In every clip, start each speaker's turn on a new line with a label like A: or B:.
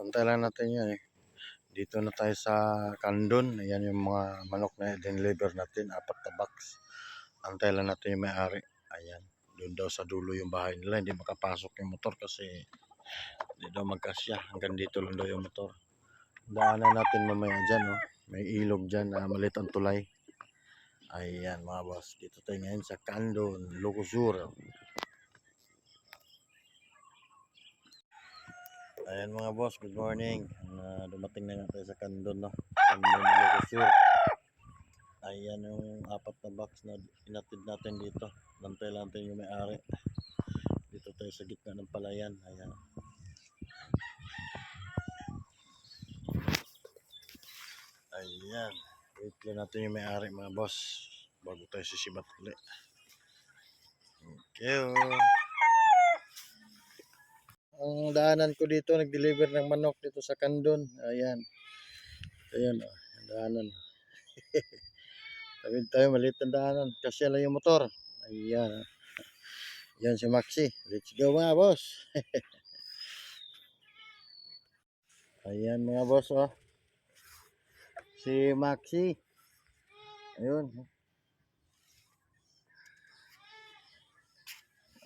A: Antay lang natin yan eh. Dito na tayo sa Kandon. Ayan yung mga manok na deliver natin. 4 na box. Antay lang natin yung may-ari. Ayan. Doon daw sa dulo yung bahay nila. Hindi makapasok yung motor kasi hindi daw magkasya. Hanggang dito lang daw yung motor. Daanan natin mamaya dyan. Oh. May ilog dyan na maliit ang tulay. Ayan mga boss. Dito tayo ngayon sa Kandon, Lucosur. Ayan mga boss, good morning. Dumating na nga tayo sa Kandon, no? Kandon, Lucosur. Ayan yung 4 na box na inatid natin dito. Lantay lang tayo yung may-ari. Dito tayo sa gitna ng palayan. Ayan. Ayan. Wait lang natin yung may-ari mga boss. Bago tayo sisibat ulit. Okay. Ang daanan ko dito, nag-deliver ng manok dito sa Kandon. Ayan. Ayan o. Ang daanan. Tawid tayo, maliit ang daanan. Kasi lang yung motor. Ayan. Yan si Maxi. Let's go mga boss. Ayan mga boss oh. Si Maxi. Ayun.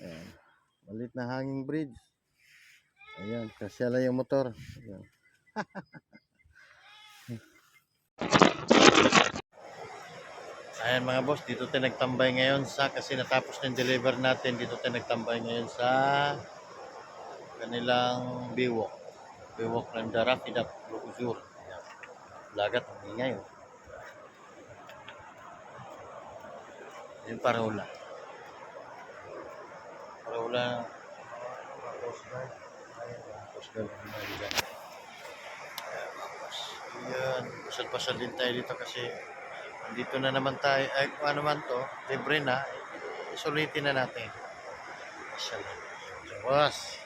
A: Ayan. Malit na hanging bridge. Ayan. Kasi lang yung motor. Ayan. Ayan mga boss. Dito tayo nagtambay ngayon sa kasi natapos na yung deliver natin. Dito tayo nagtambay ngayon sa kanilang biwok. Biwok ng Darapidap, Lucosur. Lagat ang ingay oh. Yung parahula. Parahula. Coast Guard. Ayan. Pasal-pasal din tayo dito kasi dito na naman tayo. Ay, kung ano man to, libre na. Sulitin na natin. Pasal. Boss.